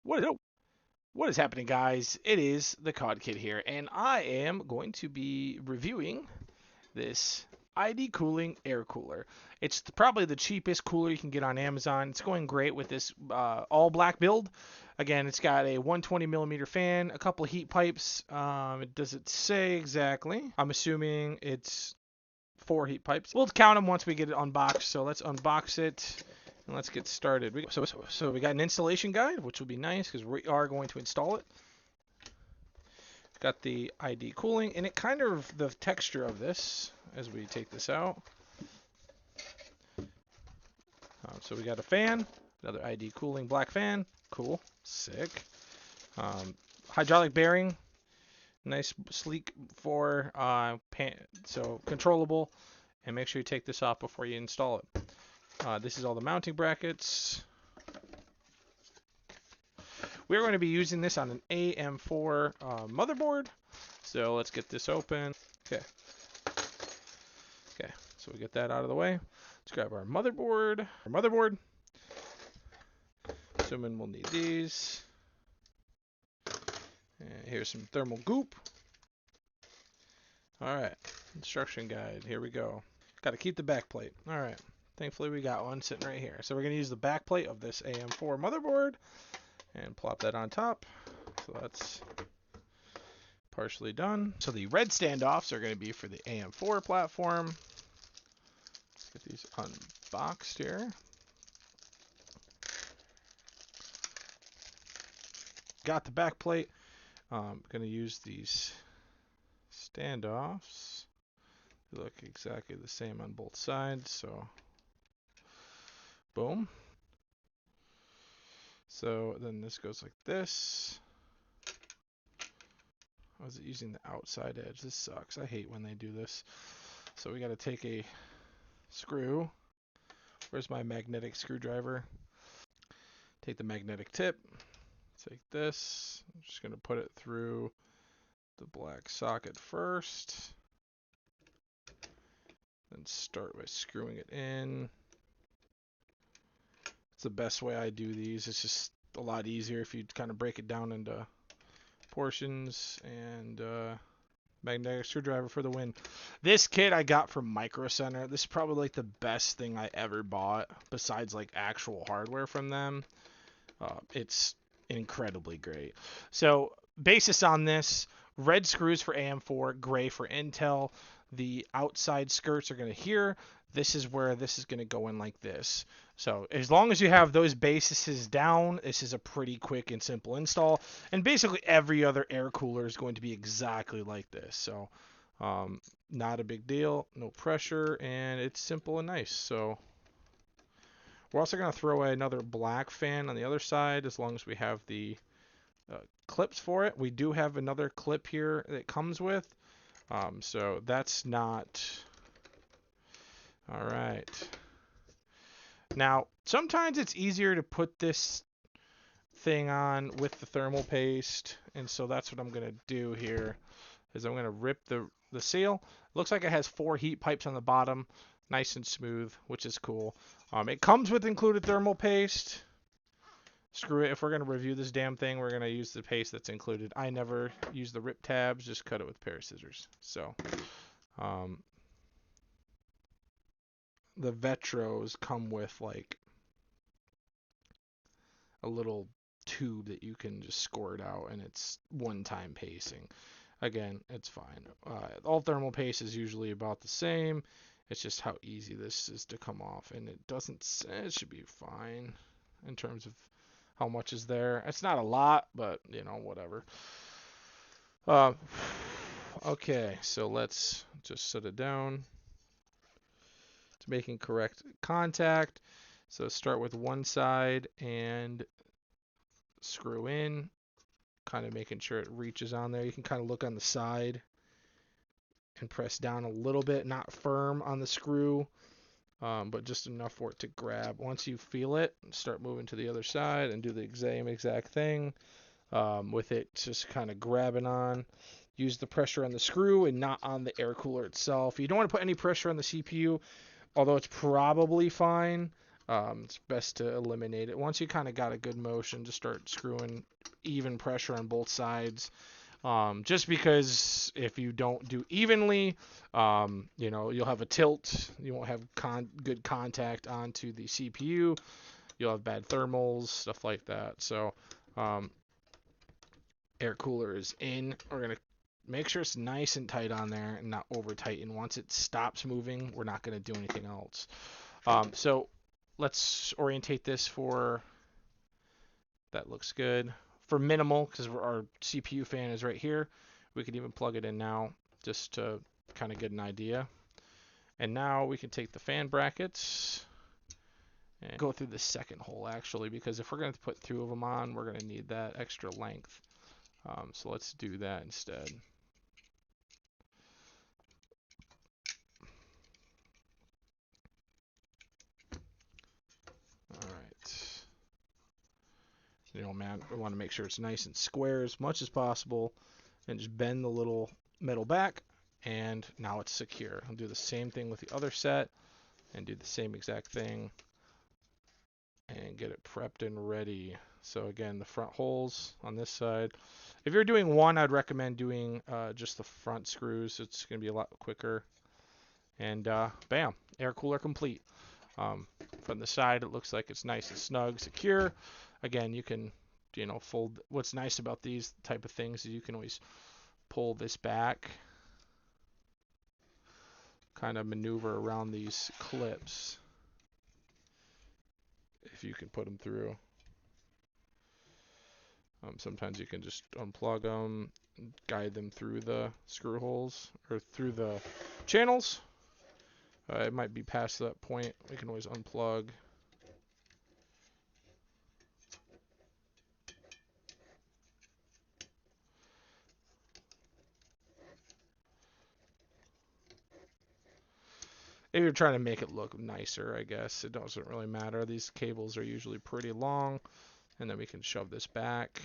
What is happening, guys? It is the COD Kid here, and I am going to be reviewing this ID Cooling air cooler. It's probably the cheapest cooler you can get on Amazon. It's going great with this all black build. Again, it's got a 120 millimeter fan, a couple of heat pipes. It doesn't say exactly. I'm assuming it's 4 heat pipes. We'll count them once we get it unboxed. So let's unbox it. And let's get started. So we got an installation guide, which will be nice because we are going to install it. Got the ID cooling, and it kind of the texture of this as we take this out. So we got a fan, another ID cooling black fan, cool, sick. Hydraulic bearing, nice, sleek for so controllable, and make sure you take this off before you install it. This is all the mounting brackets. We're going to be using this on an AM4 motherboard. So let's get this open. Okay, so we get that out of the way. Let's grab our motherboard. Assuming we'll need these. And here's some thermal goop. All right, instruction guide. Here we go. Got to keep the back plate. All right. Thankfully, we got one sitting right here. So we're going to use the back plate of this AM4 motherboard and plop that on top. So that's partially done. So the red standoffs are going to be for the AM4 platform. Let's get these unboxed here. Got the back plate. I'm going to use these standoffs. They look exactly the same on both sides, so boom. So then this goes like this. I was using the outside edge. This sucks. I hate when they do this. So we got to take a screw. Where's my magnetic screwdriver? Take the magnetic tip. Take this. I'm just going to put it through the black socket first. Then start by screwing it in. It's the best way I do these. It's just a lot easier if you kind of break it down into portions. And magnetic screwdriver for the win. This kit I got from Micro Center. This is probably like the best thing I ever bought besides like actual hardware from them. It's incredibly great. So basis on this: red screws for AM4, gray for Intel. The outside skirts are going to here. This is where this is going to go in like this. So as long as you have those bases down, this is a pretty quick and simple install. And basically every other air cooler is going to be exactly like this. So not a big deal, no pressure, and it's simple and nice. So we're also going to throw away another black fan on the other side as long as we have the clips for it. We do have another clip here that comes with. So that's not... All right. Now, sometimes it's easier to put this thing on with the thermal paste, and so that's what I'm going to do here, is I'm going to rip the seal. Looks like it has 4 heat pipes on the bottom, nice and smooth, which is cool. It comes with included thermal paste. Screw it, if we're going to review this damn thing, we're going to use the paste that's included. I never use the rip tabs, just cut it with a pair of scissors. So, the Vetros come with like a little tube that you can just squirt out, and it's one-time pasting. Again, it's fine. All thermal paste is usually about the same. It's just how easy this is to come off, and it should be fine in terms of how much is there. It's not a lot, but you know, whatever. Okay, so let's just set it down. It's making correct contact. So start with one side and screw in, kind of making sure it reaches on there. You can kind of look on the side and press down a little bit, not firm on the screw, but just enough for it to grab. Once you feel it, start moving to the other side and do the same exact thing with it just kind of grabbing on. Use the pressure on the screw and not on the air cooler itself. You don't want to put any pressure on the CPU, although it's probably fine. It's best to eliminate it. Once you kind of got a good motion, just start screwing even pressure on both sides. Just because if you don't do evenly, you'll have a tilt. You won't have good contact onto the CPU. You'll have bad thermals, stuff like that. So, air cooler is in. We're going to make sure it's nice and tight on there and not over tight. And once it stops moving, we're not going to do anything else. So let's orientate this for, that looks good. For minimal, because our CPU fan is right here, we could even plug it in now just to kind of get an idea. And now we can take the fan brackets and go through the second hole actually, because if we're going to put 2 of them on, we're going to need that extra length. So let's do that instead. All right. Man, we want to make sure it's nice and square as much as possible, and just bend the little metal back, and now it's secure. I'll do the same thing with the other set, and do the same exact thing, and get it prepped and ready. So again, the front holes on this side. If you're doing one, I'd recommend doing just the front screws. It's going to be a lot quicker. And bam, air cooler complete. From the side, it looks like it's nice and snug, secure. Again, you can, fold. What's nice about these type of things is you can always pull this back, kind of maneuver around these clips if you can put them through. Sometimes you can just unplug them, guide them through the screw holes or through the channels. It might be past that point. We can always unplug. If you're trying to make it look nicer, I guess it doesn't really matter. These cables are usually pretty long, and then we can shove this back.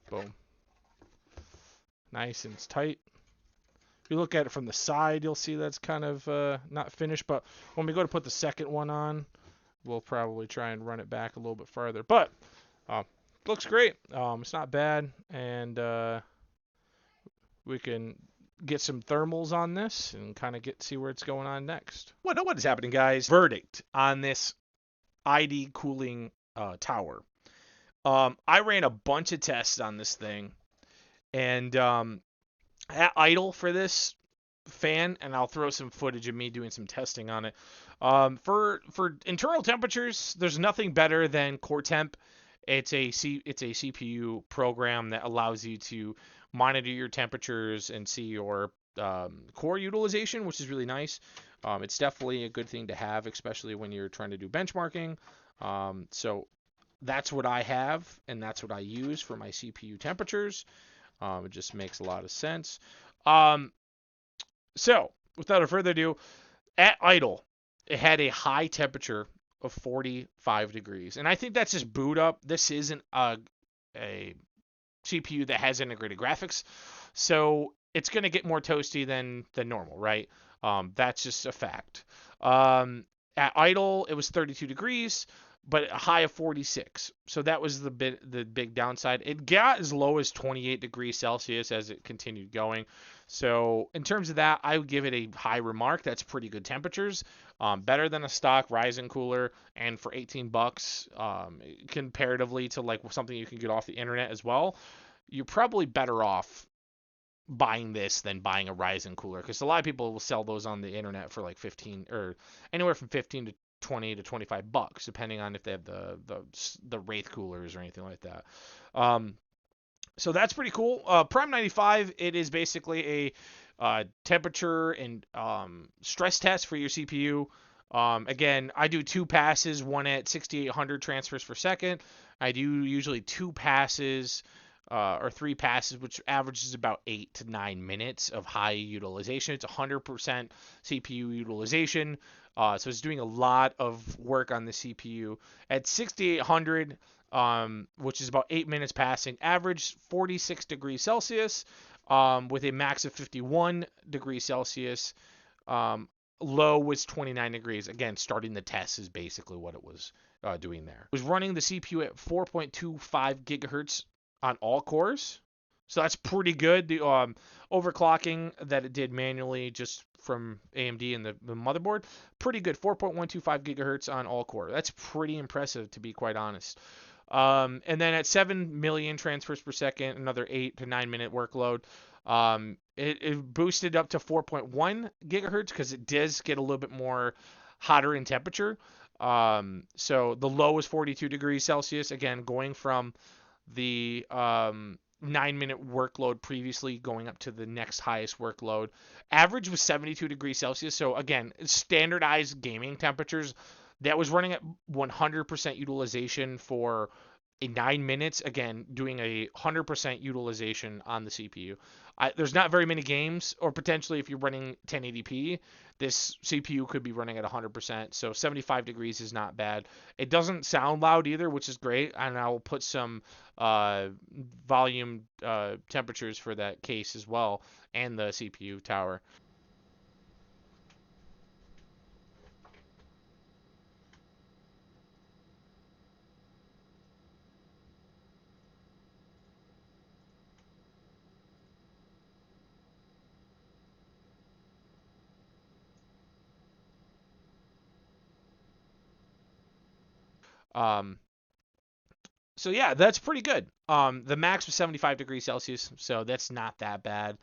Boom. Nice and tight. If you look at it from the side, you'll see that's kind of not finished, but when we go to put the second one on, we'll probably try and run it back a little bit farther. But looks great. It's not bad, and we can get some thermals on this and kind of see where it's going on next. What is happening, guys? Verdict on this ID cooling tower. I ran a bunch of tests on this thing, and at idle for this fan, and I'll throw some footage of me doing some testing on it. For internal temperatures, there's nothing better than Core Temp. It's a CPU program that allows you to monitor your temperatures and see your core utilization, which is really nice. It's definitely a good thing to have, especially when you're trying to do benchmarking. So that's what I have, and that's what I use for my CPU temperatures. It just makes a lot of sense. So without further ado, at idle, it had a high temperature of 45 degrees. And I think that's just boot up. This isn't a CPU that has integrated graphics, so it's going to get more toasty than normal, right? That's just a fact. At idle, it was 32 degrees, but a high of 46. So that was the big downside. It got as low as 28 degrees Celsius as it continued going. So in terms of that, I would give it a high remark. That's pretty good temperatures. Better than a stock Ryzen cooler, and for 18 bucks, comparatively to like something you can get off the internet as well, you're probably better off buying this than buying a Ryzen cooler, because a lot of people will sell those on the internet for like 15 or anywhere from 15 to 20 to 25 bucks, depending on if they have the Wraith coolers or anything like that. So that's pretty cool. Prime 95, it is basically a temperature and stress test for your CPU. Again, I do 2 passes, one at 6800 transfers per second. I do usually 2 passes or 3 passes, which averages about 8 to 9 minutes of high utilization. It's 100% CPU utilization. So it's doing a lot of work on the CPU. At 6800, which is about 8 minutes passing, average 46 degrees Celsius, with a max of 51 degrees Celsius. low was 29 degrees. Again, starting the test is basically what it was doing there. It was running the CPU at 4.25 gigahertz on all cores. So that's pretty good. The overclocking that it did manually just from AMD and the motherboard, pretty good. 4.125 gigahertz on all core. That's pretty impressive, to be quite honest. And then at 7 million transfers per second, another 8 to 9 minute workload. It boosted up to 4.1 gigahertz because it does get a little bit more hotter in temperature. So the low is 42 degrees Celsius. Again, going from the 9-minute workload previously going up to the next highest workload. Average was 72 degrees Celsius. So again, standardized gaming temperatures. That was running at 100% utilization for 9 minutes. Again, doing a 100% utilization on the CPU. There's not very many games, or potentially if you're running 1080p, this CPU could be running at 100%. So 75 degrees is not bad. It doesn't sound loud either, which is great. And I'll put some volume temperatures for that case as well, and the CPU tower. Um, so yeah, that's pretty good. The max was 75 degrees Celsius, so that's not that bad.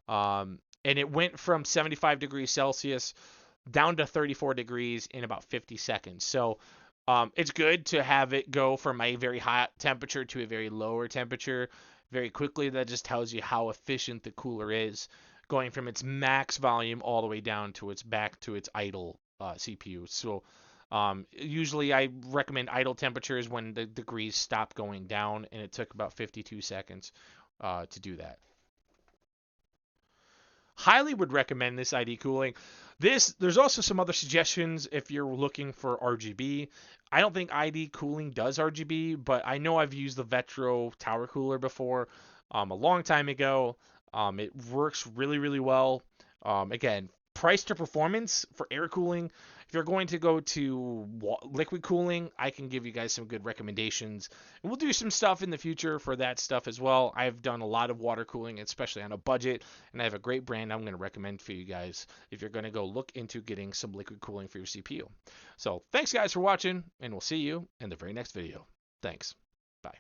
And it went from 75 degrees Celsius down to 34 degrees in about 50 seconds. So it's good to have it go from a very hot temperature to a very lower temperature very quickly. That just tells you how efficient the cooler is, going from its max volume all the way down to its back to its idle CPU. So usually I recommend idle temperatures when the degrees stop going down, and it took about 52 seconds to do that. Highly would recommend this ID cooling. There's also some other suggestions if you're looking for RGB. I don't think ID cooling does RGB, but I know I've used the Vetro tower cooler before a long time ago. It works really, really well. Again, price to performance for air cooling. If you're going to go to liquid cooling, I can give you guys some good recommendations. And we'll do some stuff in the future for that stuff as well. I've done a lot of water cooling, especially on a budget, and I have a great brand I'm going to recommend for you guys if you're going to go look into getting some liquid cooling for your CPU. So thanks guys for watching, and we'll see you in the very next video. Thanks. Bye.